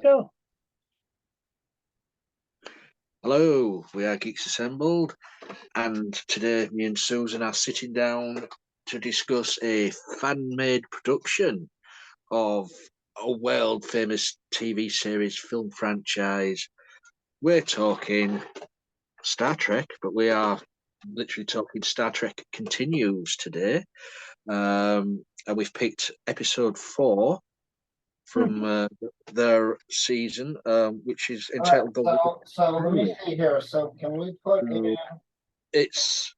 go. Hello, we are Geeks Assembled, and today me and Susan are sitting down to discuss a fan-made production of a world-famous TV series, film franchise. We're talking Star Trek, but we are literally talking Star Trek Continues today. And we've picked episode 4 from their season, which is entitled So let me see here. So can we put in? It's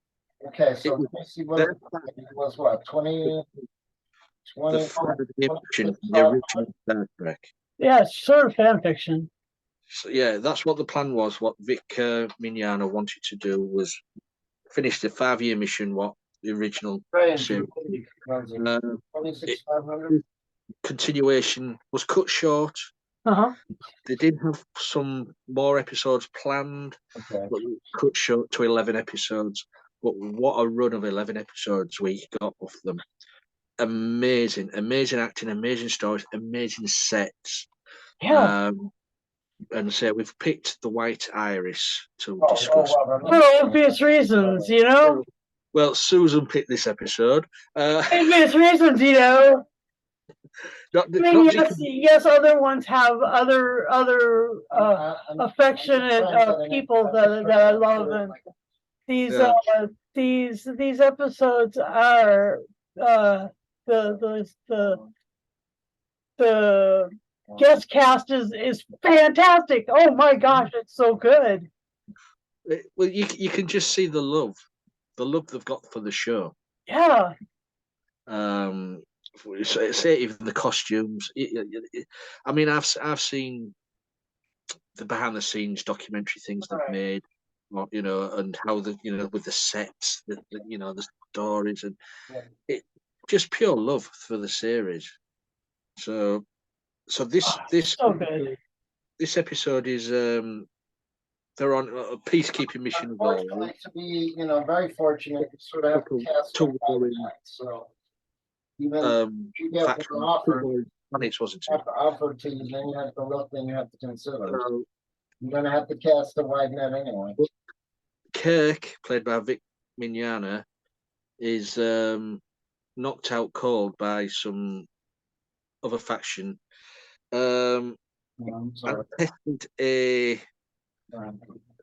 Okay, so let me see what it was. What 20? The original Star Trek. Yeah, it's sort of fan fiction. So yeah, that's what the plan was. What Vic Mignogna wanted to do was finish the 5-year mission. What the original series. 26,500. Continuation was cut short. They did have some more episodes planned, but cut short to 11 episodes. But what a run of 11 episodes we got off them. Amazing acting, amazing stories, amazing sets. Yeah. And so we've picked the White Iris to discuss. For obvious reasons, you know? Well, Susan picked this episode. Obvious reasons, you know? Yes, other ones have other affectionate people that I love, and these episodes are the guest cast is fantastic. Oh my gosh, it's so good. Well, you can just see the love they've got for the show. Yeah. Say even the costumes. I mean, I've seen the behind the scenes documentary things they've made, and how with the sets, the stories, and it just pure love for the series. So this so good. This episode is they're on a peacekeeping mission. Fortunately, to be very fortunate, you sort of have to cast so. Even you get planets, wasn't it? Offered to you, then you have to look, then you have to consider. You're going to have to cast a wide net anyway. Kirk, played by Vic Mignogna, is knocked out cold by some other faction. And tested a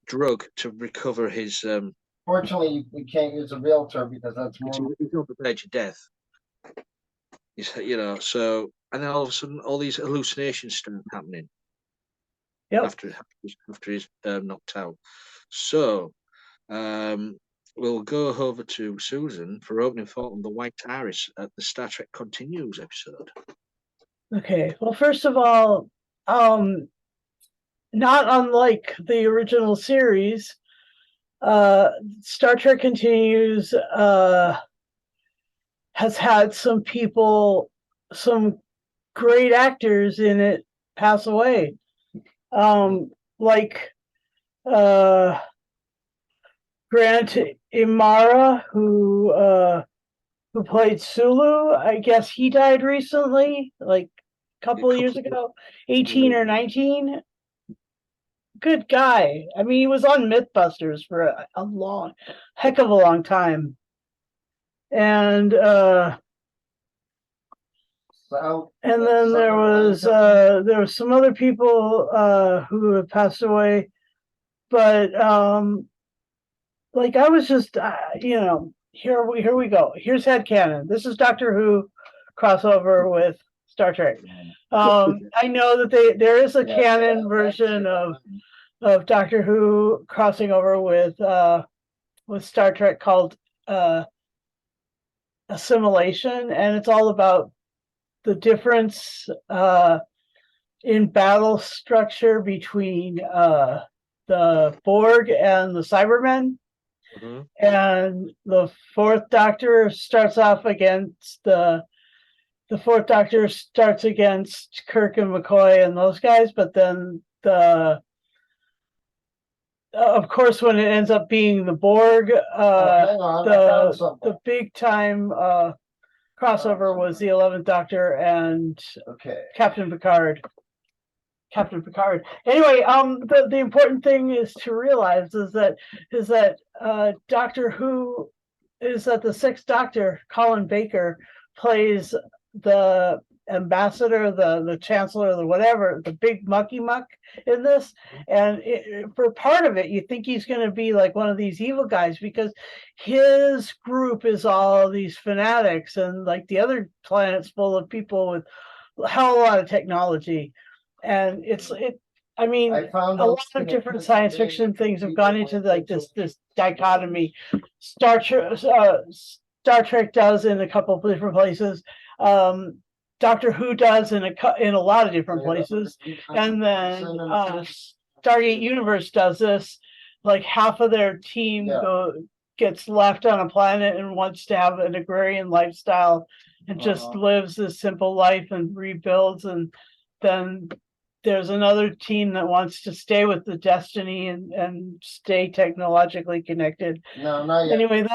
drug to recover his. Fortunately, we can't use a realtor because that's more. He's on the verge of death. So, and then all of a sudden, all these hallucinations start happening. Yep. After he's knocked out. So, we'll go over to Susan for opening thought on the White Iris at the Star Trek Continues episode. Okay. Well, first of all, not unlike the original series, Star Trek Continues has had some great actors in it pass away. Like Grant Imara, who played Sulu. I guess he died recently, like a couple of years ago, 18 or 19. Good guy. I mean, he was on Mythbusters for a heck of a long time. And then there was some other people who have passed away, but I was just here we go. Here's headcanon. This is Doctor Who crossover with Star Trek. I know that there is a canon version of Doctor Who crossing over with Star Trek called Assimilation, and it's all about the difference in battle structure between the Borg and the Cybermen. Mm-hmm. And the fourth Doctor starts off against the fourth Doctor starts against Kirk and McCoy and those guys, but then of course, when it ends up being the Borg, the big time crossover was the 11th Doctor and Captain Picard. Captain Picard. Anyway, the important thing is to realize is that Doctor Who is that the Sixth Doctor, Colin Baker, plays the ambassador, the chancellor, the whatever, the big mucky muck in this. And for part of it, you think he's going to be like one of these evil guys because his group is all these fanatics, and like the other planet's full of people with a hell of a lot of technology. And I mean, I found a out lot of different science fiction things have gone into like this dichotomy. Star Trek does in a couple of different places. Doctor Who does in a lot of different places, and then Stargate Universe does this. Like half of their team gets left on a planet and wants to have an agrarian lifestyle and just lives this simple life and rebuilds, and then there's another team that wants to stay with the Destiny and stay technologically connected. No, not yet. Anyway,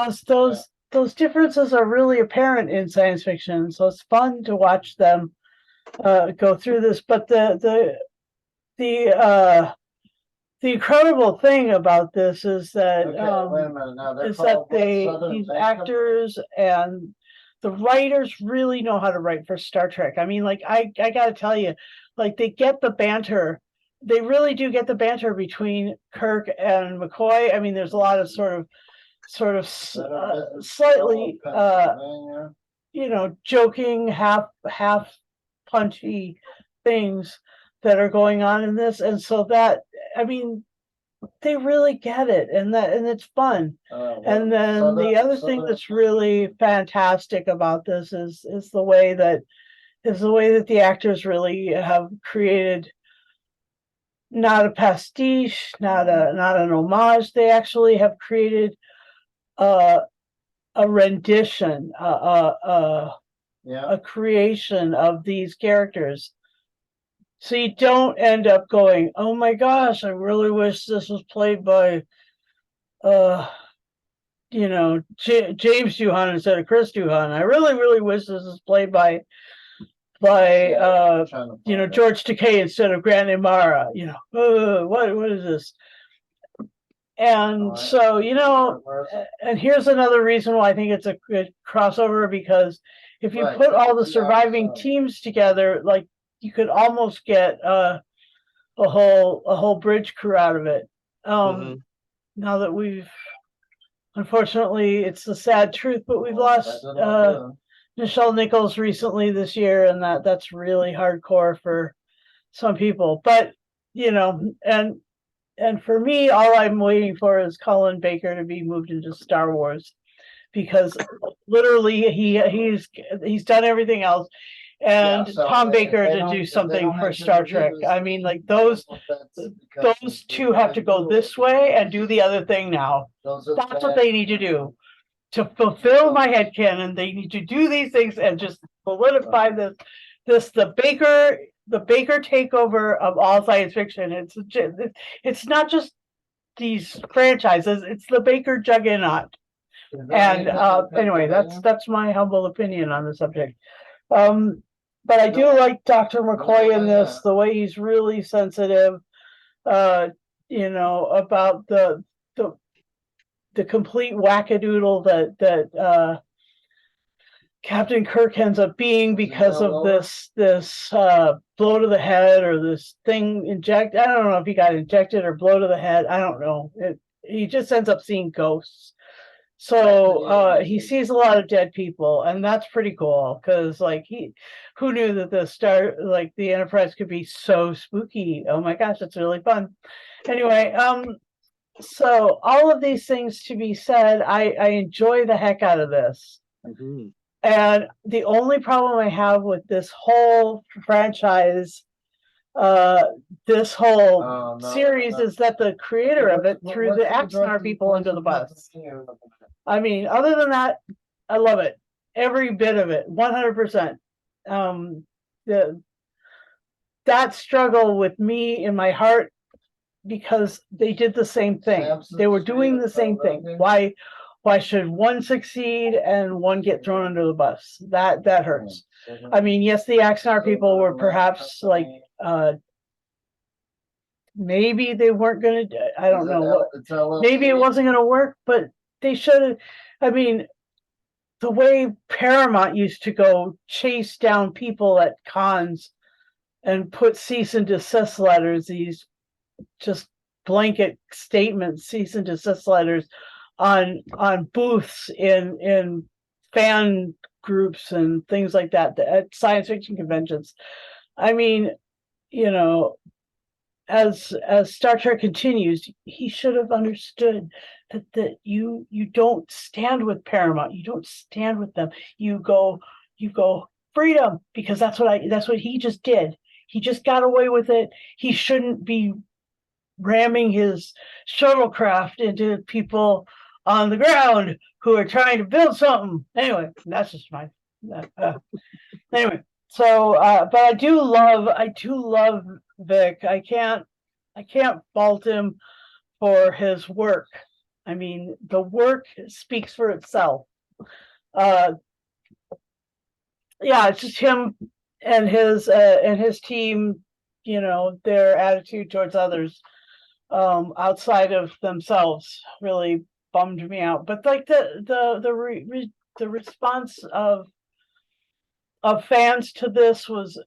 those differences are really apparent in science fiction, so it's fun to watch them go through this. But the incredible thing about this is that Wait a minute now. these actors and the writers really know how to write for Star Trek. I mean, like I got to tell you, like they get the banter. They really do get the banter between Kirk and McCoy. I mean, there's a lot of sort of slightly joking, half punchy things that are going on in this, and so that, I mean, they really get it, and it's fun. And then the other thing that's really fantastic about this is the way that the actors really have created not a pastiche, not an homage. They actually have created a rendition, a creation of these characters. So you don't end up going, oh my gosh, I really wish this was played by, James Doohan instead of Chris Doohan. I really, really wish this was played by George Takei instead of Grant Imara. What is this? And so, and here's another reason why I think it's a good crossover, because if you put all the surviving teams together, like you could almost get a whole bridge crew out of it. Now that unfortunately, it's the sad truth, but we've lost Nichelle Nichols recently this year, and that's really hardcore for some people. But and for me, all I'm waiting for is Colin Baker to be moved into Star Wars, because literally he's done everything else, and Tom Baker to do something for Star Trek. I mean, like those two have to go this way and do the other thing now. That's what they need to do to fulfill my headcanon. They need to do these things and just solidify the Baker takeover of all science fiction. It's not just these franchises, it's the Baker juggernaut. And anyway, that's my humble opinion on the subject. But I do like Dr. McCoy in this, the way he's really sensitive, about the complete wackadoodle that Captain Kirk ends up being because of this blow to the head, or this thing inject. I don't know if he got injected or blow to the head. I don't know. He just ends up seeing ghosts. So he sees a lot of dead people, and that's pretty cool, because like who knew that the Enterprise could be so spooky? Oh my gosh, that's really fun. Anyway, so all of these things to be said, I enjoy the heck out of this. Mm-hmm. And the only problem I have with this whole franchise, this whole series, is that the creator of it threw the Axanar people under the bus. I mean, other than that, I love it. Every bit of it, 100%. That struggle with me in my heart, because they did the same thing. They were doing the same thing. Why should one succeed and one get thrown under the bus? That hurts. I mean, yes, the Axanar people were perhaps like maybe they weren't going to, I don't know what, It's LLC. maybe it wasn't going to work, but they should have, I mean, the way Paramount used to go chase down people at cons and put cease and desist letters, these just blanket statements, cease and desist letters on booths in fan groups and things like that at science fiction conventions. I mean, you know, as Star Trek continues, he should have understood that you don't stand with Paramount, you don't stand with them. You go freedom, because that's what he just did. He just got away with it. He shouldn't be ramming his shuttlecraft into people on the ground who are trying to build something. Anyway, that's just my anyway. So, but I do love Vic. I can't fault him for his work. I mean, the work speaks for itself. Yeah, it's just him and his team. You know, their attitude towards others, outside of themselves, really bummed me out. But like the response of fans to this was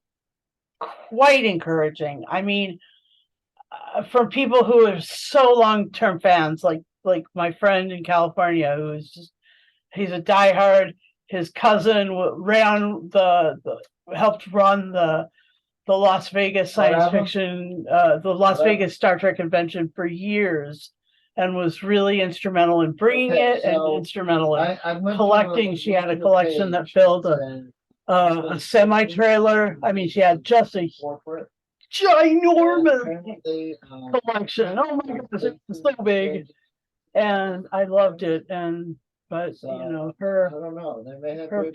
quite encouraging. I mean, from people who are so long-term fans, like my friend in California, who is just, he's a diehard. His cousin helped run the Las Vegas science fiction, the Las Vegas Star Trek convention for years, and was really instrumental in bringing it, and instrumental in collecting. She had a collection that filled a semi-trailer. I mean, she had just a ginormous collection. Oh my goodness, it's so big, and I loved it. But you know, her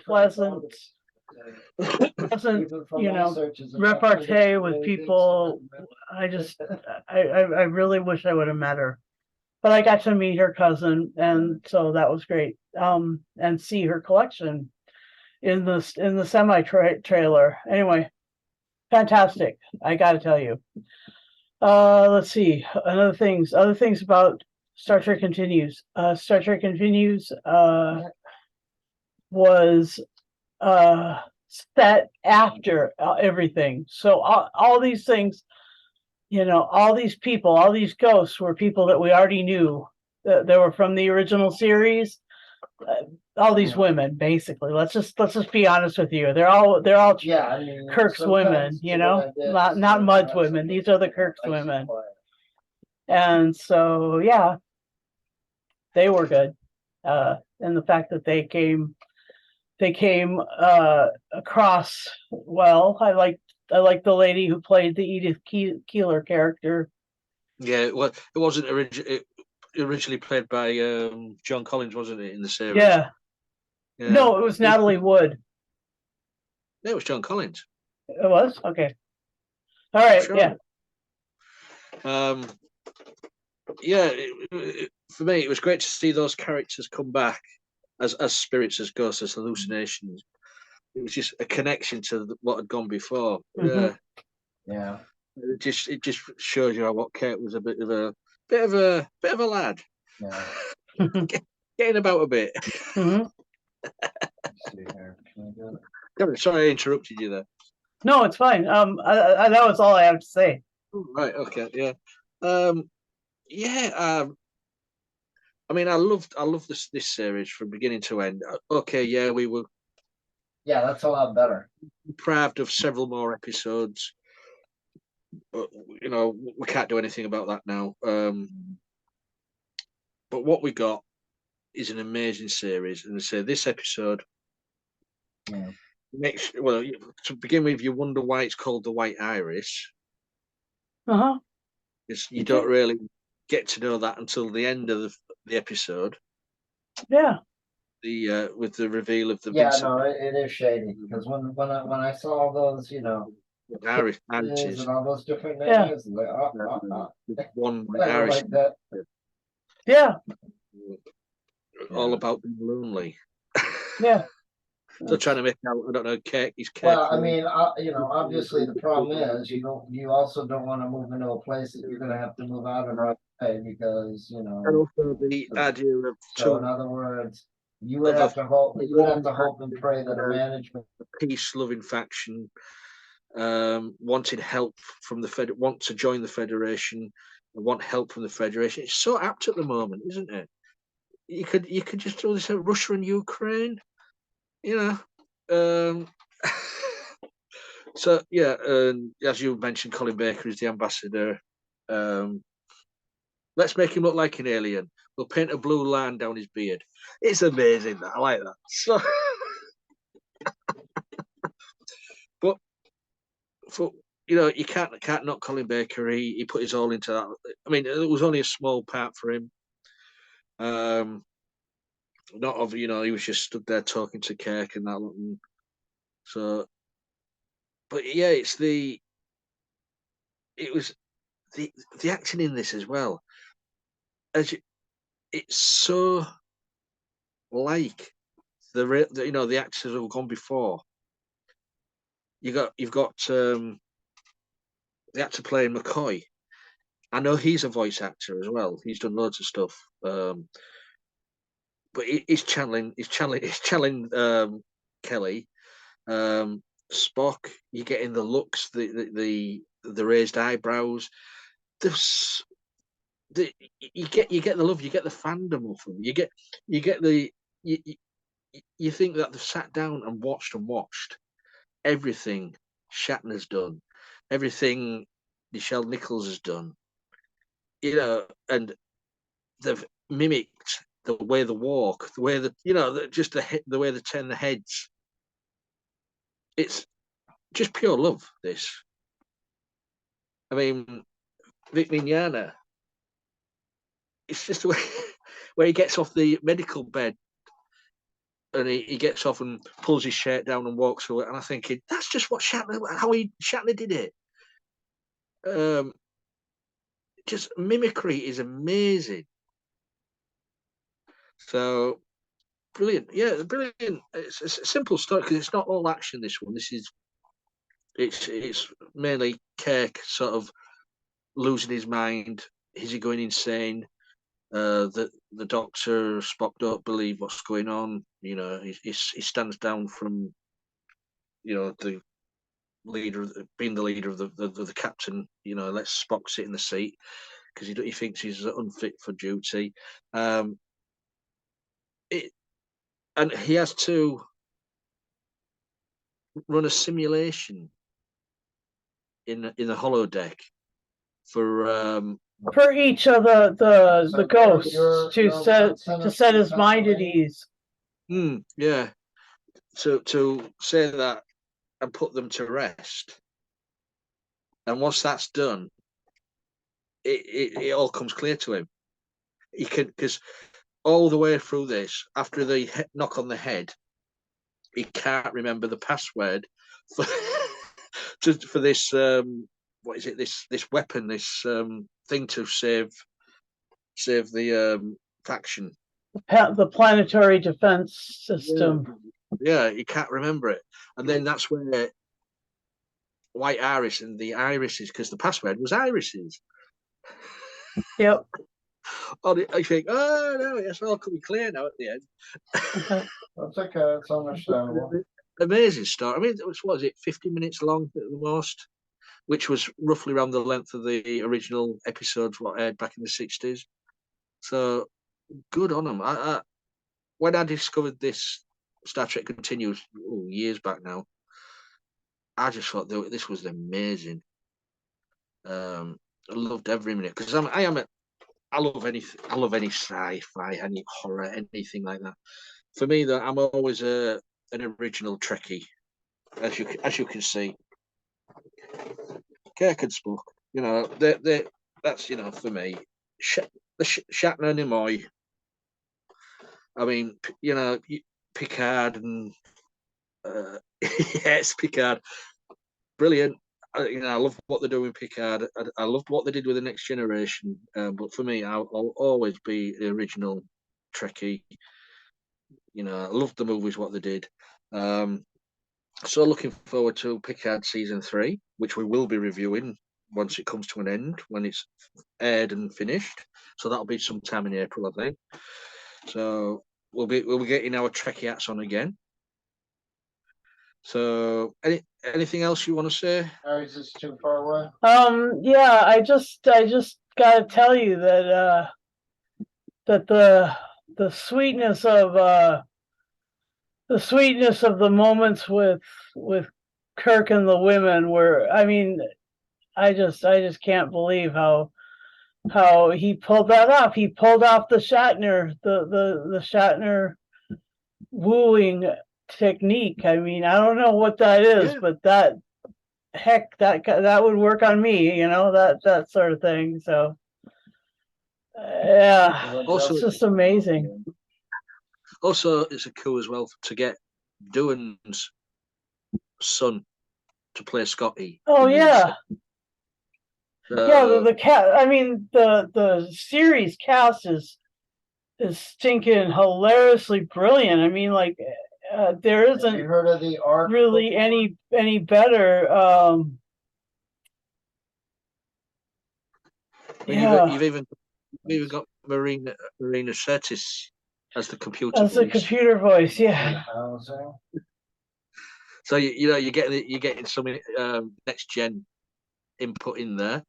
pleasant, repartee with people. I really wish I would have met her, but I got to meet her cousin, and so that was great. And see her collection in the semi trailer. Anyway, fantastic. I got to tell you. Let's see. Other things about Star Trek Continues. Star Trek Continues was set after everything. So all these things, you know, all these people, all these ghosts were people that we already knew. They were from the original series. All these women, basically. Let's just be honest with you. They're all Yeah, I mean, Kirk's women, you know, not Mud's women. These are the Kirk's women. And so, yeah, they were good. And the fact that they came across well. I like the lady who played the Edith Keeler character. Yeah, well, it wasn't originally played by John Collins, wasn't it, in the series? Yeah. No, it was Natalie Wood. No, it was John Collins. It was? Okay. All right, sure. Yeah. Yeah, for me, it was great to see those characters come back as spirits, as ghosts, as hallucinations. It was just a connection to what had gone before. Mm-hmm. Yeah. It just shows you what Kate was a bit of a lad. Yeah. Getting about a bit. Mm-hmm. Sorry, I interrupted you there. No, it's fine. That was all I have to say. Right. Okay. Yeah. Yeah. I mean, I loved this series from beginning to end. Okay. Yeah, we were. Yeah, that's a lot better. Deprived of several more episodes. But, you know, we can't do anything about that now. But what we got is an amazing series, and I say this episode. Yeah. Well, to begin with, you wonder why it's called the White Iris. Because you don't really get to know that until the end of the episode. Yeah. With the reveal of the Vincent. No, it is shady, because when I saw those, you know, Irish and all those different names, like one Irish like that. Yeah. All about being lonely. Yeah. Still trying to make out. I don't know. Kirk is Kirk. Well, I mean, obviously the problem is you also don't want to move into a place that you're going to have to move out of right away because and also the idea of So in other words, you would have to hope and pray that a management peace-loving faction wanted help from the want to join the Federation, want help from the Federation. It's so apt at the moment, isn't it? You could just throw this at Russia and Ukraine, So yeah, as you mentioned, Colin Baker is the ambassador. Let's make him look like an alien. We'll paint a blue line down his beard. It's amazing. I like that. So, but for you can't knock Colin Baker. He put his all into that. I mean, it was only a small part for him. Not of he was just stood there talking to Kirk and that. And so, but yeah, it was the acting in this as well. It's so like the actors who've gone before. You've got the actor playing McCoy. I know he's a voice actor as well. He's done loads of stuff. But he's channeling Kelly. Spock, you're getting the looks, the raised eyebrows. You get the love, you get the fandom of them. You get the you think that they've sat down and watched everything Shatner's done, everything Nichelle Nichols has done, and they've mimicked the way they walk, the way that the way they turn the heads. It's just pure love. This, I mean, Vic Mignogna. It's just the way where he gets off the medical bed and he gets off and pulls his shirt down and walks away. And I'm thinking, that's just what Shatner did it. Just mimicry is amazing. So brilliant. Yeah, brilliant. It's a simple story because it's not all action, this one. It's mainly Kirk sort of losing his mind. Is he going insane? The doctor, Spock, don't believe what's going on. He stands down from the leader, being the leader of the captain. Lets Spock sit in the seat because he thinks he's unfit for duty. And he has to run a simulation in the holodeck for each of the ghosts to set his mind at ease. Yeah, to say that and put them to rest. And once that's done, it all comes clear to him. He can, because all the way through this, after the knock on the head, he can't remember the password for for this what is it, this weapon, this thing to save the faction, the planetary defense system. Yeah, he can't remember it, and then that's where White Iris and the irises, because the password was irises. Yep. I think, oh no, it's all coming clear now at the end. That's okay. It's understandable. Amazing story. I mean, what was it, 50 minutes long at the most, which was roughly around the length of the original episodes what aired back in the 60s. So good on them. When I discovered this Star Trek Continues years back now, I just thought this was amazing. I loved every minute because I love anything. I love any sci-fi, any horror, anything like that. For me, though, I'm always an original Trekkie, as you can see. Kirk and Spock, that's for me. Shatner and Nimoy. I mean, Picard and yes, Picard, brilliant. I love what they're doing with Picard. I love what they did with the Next Generation. But for me, I'll always be the original Trekkie. I loved the movies, what they did. So looking forward to Picard season 3, which we will be reviewing once it comes to an end, when it's aired and finished. So that'll be sometime in April, I think. So we'll be getting our Trekkie hats on again. So anything else you want to say? Or is this too far away? Yeah, I just gotta tell you that that the sweetness of the moments with Kirk and the women were, I mean, I just can't believe how he pulled that off. He pulled off the Shatner the Shatner wooing technique. I mean, I don't know what that is, Yeah. but that would work on me, that sort of thing. So yeah, Also, it's just amazing. Also, it's a coup as well to get Doohan's son to play Scotty. Oh yeah. Yeah, So, the cat. I mean, the series cast is stinking hilariously brilliant. I mean, like, there Have you isn't heard of the art? really any better. Yeah, you've even got Marina Sirtis as the computer that's a voice. computer voice. Yeah, So you're getting some next gen input in there.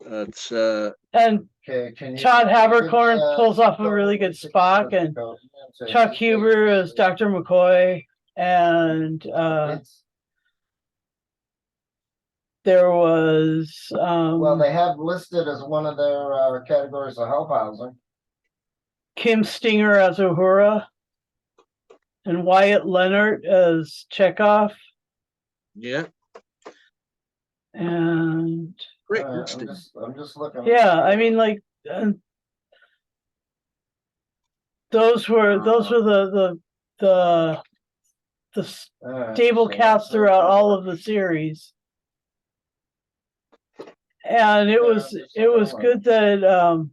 It's and Okay, Todd Habercorn pulls off a really good Spock, and Chuck Huber is Dr. McCoy, and there was well, they have listed as one of their categories of help housing. Kim Stinger as Uhura, and Wyatt Leonard as Chekhov, yeah, and great I'm casting. just looking. yeah, I mean, like, those were the stable cast throughout all of the series, and it was good that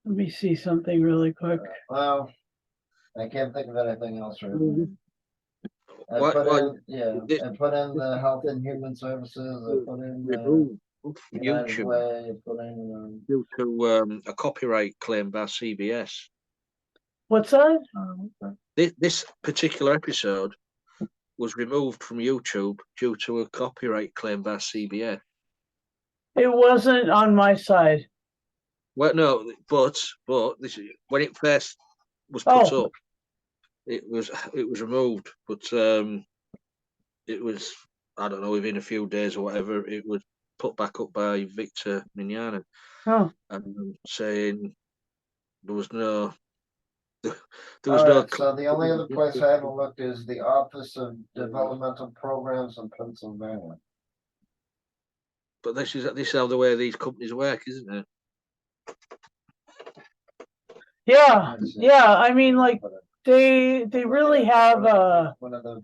let me see something really quick. Well, I can't think of anything else right now. Mhm. I Why- put why- in, yeah, this- I put in the Health and Human Services, I put in Removed from United YouTube Way, I put in, due to a copyright claim by CBS. What's that? This particular episode was removed from YouTube due to a copyright claim by CBS. It wasn't on my side. Well, no, but this when it first was put Oh, up, it was removed, but it was, I don't know, within a few days or whatever, it was put back up by Victor Mignogna, oh, and saying there was no there was all no. right, so the only other place I haven't looked is the Office of Developmental Programs in Pennsylvania. But this is how the way these companies work, isn't it? yeah, yeah. I mean, like, they really have One of the,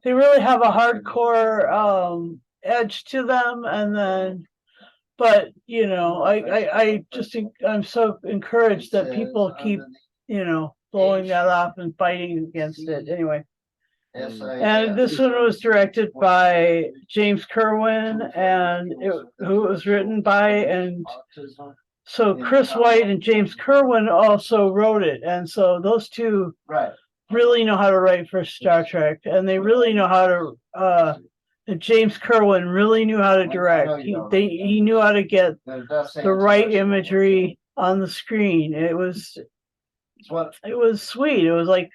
a hardcore edge to them, and then, but I'm so encouraged that people keep blowing that off and fighting against it anyway. And this one was directed by James Kerwin, and who it was written by, and so Chris White and James Kerwin also wrote it, and so those two right, really know how to write for Star Trek, and they really know how to. And James Kerwin really knew how to direct. He knew how to get the right imagery on the screen. It was sweet. It was like,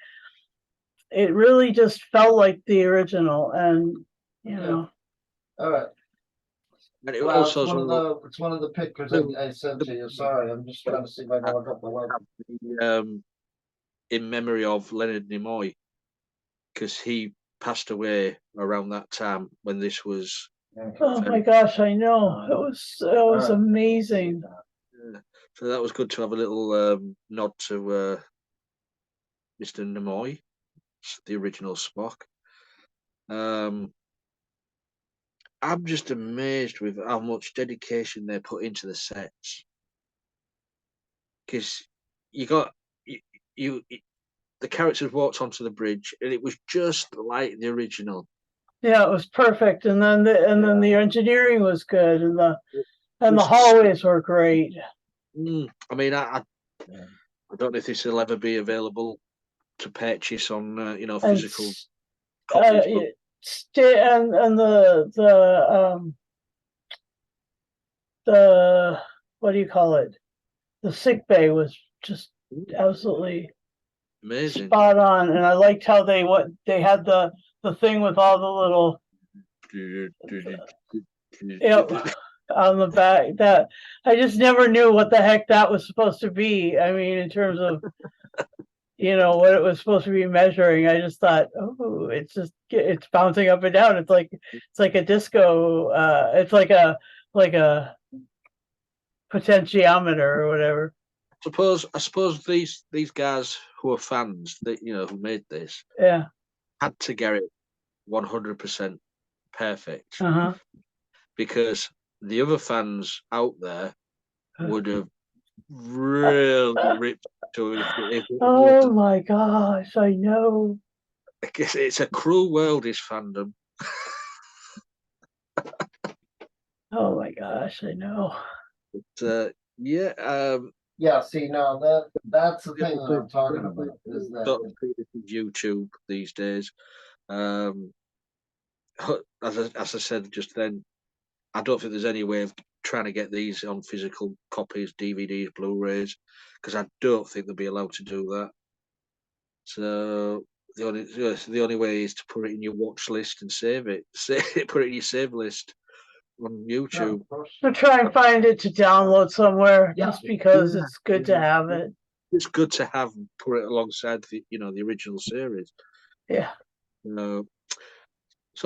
it really just felt like the original, and all right. And it Well, also it's one of the pictures I sent to you. Sorry, I'm just trying to see if I can look up the web. In memory of Leonard Nimoy, because he passed away around that time when this was. Oh my gosh, I know, it was amazing. So that was good to have a little nod to Mr. Nimoy, the original Spock. I'm just amazed with how much dedication they put into the sets, because you got you the characters walked onto the bridge, and it was just like the original. Yeah, it was perfect. And then the engineering was good, and the hallways were great. I mean, I don't know if this will ever be available to purchase on physical copies. And the what do you call it? The sick bay was just absolutely amazing, spot on, and I liked how they had the thing with all the little on the back. That I just never knew what the heck that was supposed to be. I mean, in terms of what it was supposed to be measuring. I just thought, oh, it's bouncing up and down. It's like a disco. It's like a potentiometer or whatever. I suppose these guys who are fans that who made this had to get it 100% perfect because the other fans out there would have really ripped to it. Oh my gosh, I know. I guess it's a cruel world, is fandom. Oh my gosh, I know. But, yeah, see, now that's the thing that I'm talking about is that YouTube these days. As I said just then, I don't think there's any way of trying to get these on physical copies, DVDs, Blu-rays, because I don't think they'll be allowed to do that. So the only way is to put it in your watch list and save it. Put it in your save list on YouTube. So try and find it to download somewhere, just because it's good to have it. It's good to have put it alongside the the original series. Yeah. So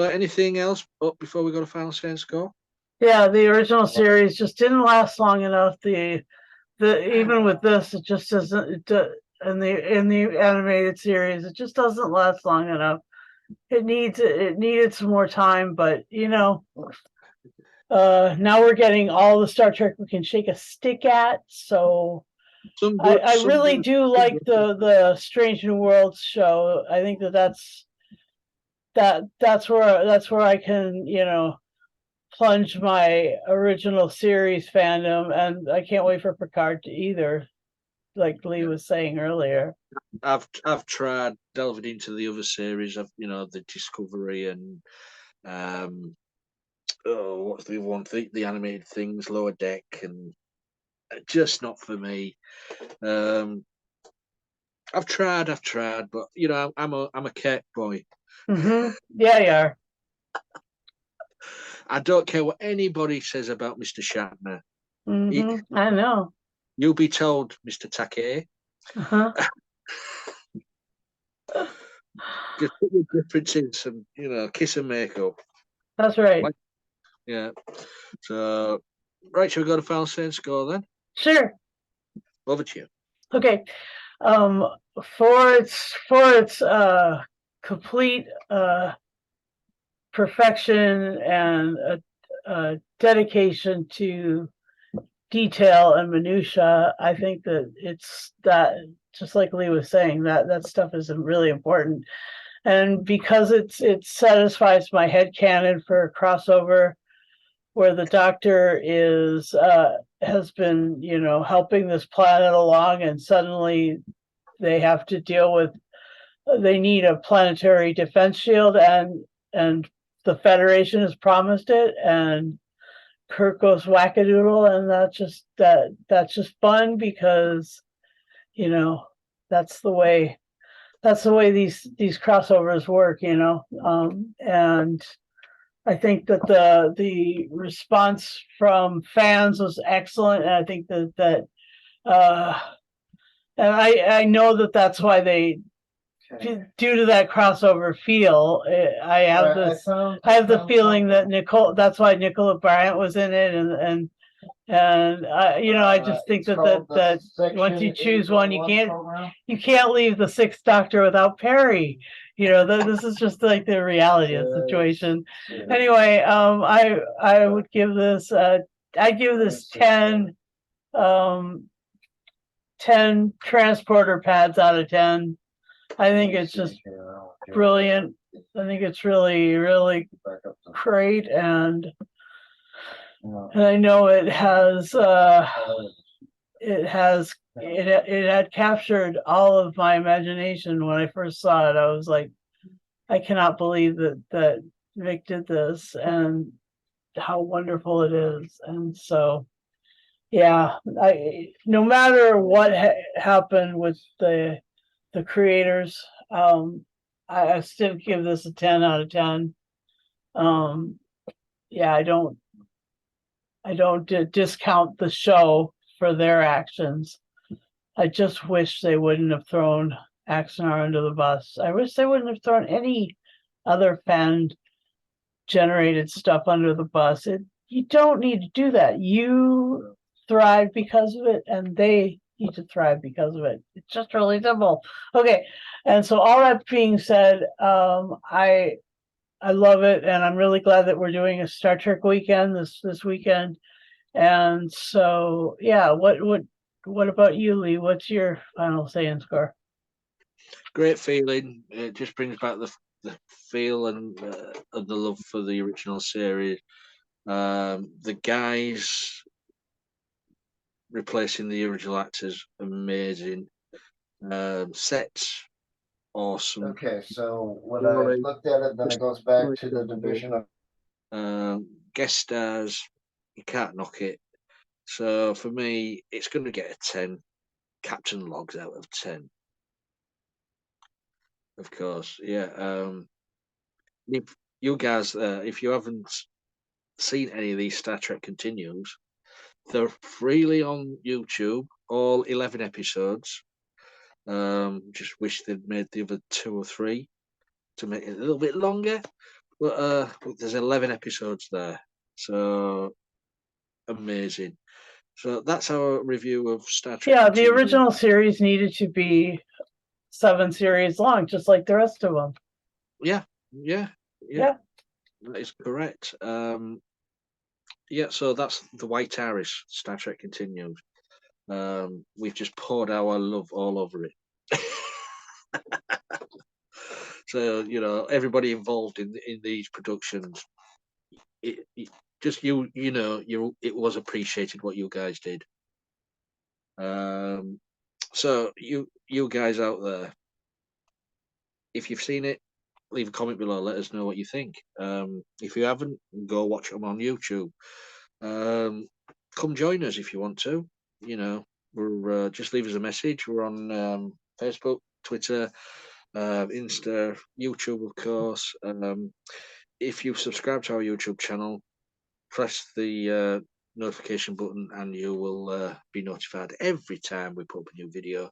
anything else before we go to Final Fantasy Score? Yeah, the original series just didn't last long enough. The even with this, it just doesn't. In the animated series, it just doesn't last long enough. It needed some more time, but now we're getting all the Star Trek we can shake a stick at. So I really do like the Strange New Worlds show. I think that's where I can plunge my original series fandom, and I can't wait for Picard to either, like Lee was saying earlier. I've tried delving into the other series of the Discovery and what's the one thing, the animated things, Lower Deck, and just not for me. I've tried, but I'm a Kirk boy. Yeah, you are. I don't care what anybody says about Mr. Shatner. I know. You'll be told, Mr. Takei. Just put your differences and kiss and make up. That's right. Yeah. So, right, shall we go to Final Fantasy Score then? Sure. Over to you. Okay. For its complete perfection and dedication to detail and minutia, I think that it's that, just like Lee was saying, that stuff is really important. And because it satisfies my headcanon for a crossover where the Doctor has been helping this planet along, and suddenly they have to deal with, they need a planetary defense shield, and the Federation has promised it, and Kirk goes wackadoodle, and that's just fun, because that's the way these crossovers work, and I think that the response from fans was excellent, and I think that and I know that's why they, due to that crossover feel, I have the feeling that that's why Nicola Bryant was in it, and I just think that once you choose one, you can't leave the Sixth Doctor without Perry. This is just like the reality of the situation. Anyway, I would give this I'd give this 10 10 transporter pads out of 10. I think it's just brilliant. I think it's really, really great, and I know it had captured all of my imagination when I first saw it. I was like, I cannot believe that Vic did this and how wonderful it is. And so, yeah, no matter what happened with the creators, I still give this a 10 out of 10. Yeah, I don't discount the show for their actions. I just wish they wouldn't have thrown Axanar under the bus. I wish they wouldn't have thrown any other fan generated stuff under the bus. You don't need to do that. You thrive because of it, and they need to thrive because of it. It's just really simple. Okay, and so all that being said, I love it, and I'm really glad that we're doing a Star Trek weekend this weekend. And so, yeah, what about you, Lee? What's your final say and score? Great feeling. It just brings back the feel and the love for the original series. The guys replacing the original actors, amazing. Sets, awesome. Okay, so when I looked at it, then it goes back to the division of guest stars. You can't knock it. So for me, it's going to get a 10. Captain Logs out of 10. Of course, yeah. If you guys, if you haven't seen any of these Star Trek Continues, they're freely on YouTube, all 11 episodes. Just wish they'd made the other 2 or 3 to make it a little bit longer. But there's 11 episodes there, so amazing. So that's our review of Star Trek. Yeah, the original series needed to be 7 series long, just like the rest of them. Yeah. That is correct. Yeah, so that's the White Irish Star Trek Continues. We've just poured our love all over it. So everybody involved in these productions, it just it was appreciated what you guys did. So you guys out there, if you've seen it, leave a comment below. Let us know what you think. If you haven't, go watch them on YouTube. Come join us if you want to. We're just leave us a message. We're on Facebook, Twitter, Insta, YouTube, of course. If you subscribe to our YouTube channel, press the notification button and you will be notified every time we put up a new video.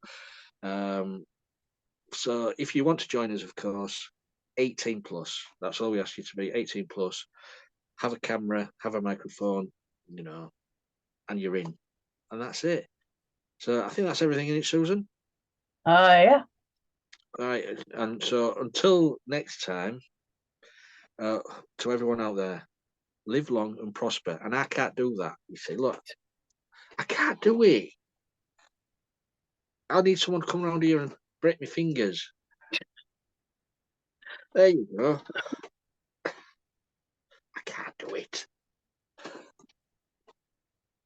So if you want to join us, of course, 18 plus. That's all we ask you to be, 18 plus. Have a camera, have a microphone, and you're in. And that's it. So I think that's everything in it, Susan. Yeah. Right, and so until next time, to everyone out there, live long and prosper. And I can't do that. You say, look, I can't do it. I need someone to come around here and break my fingers. There you go. I can't do it.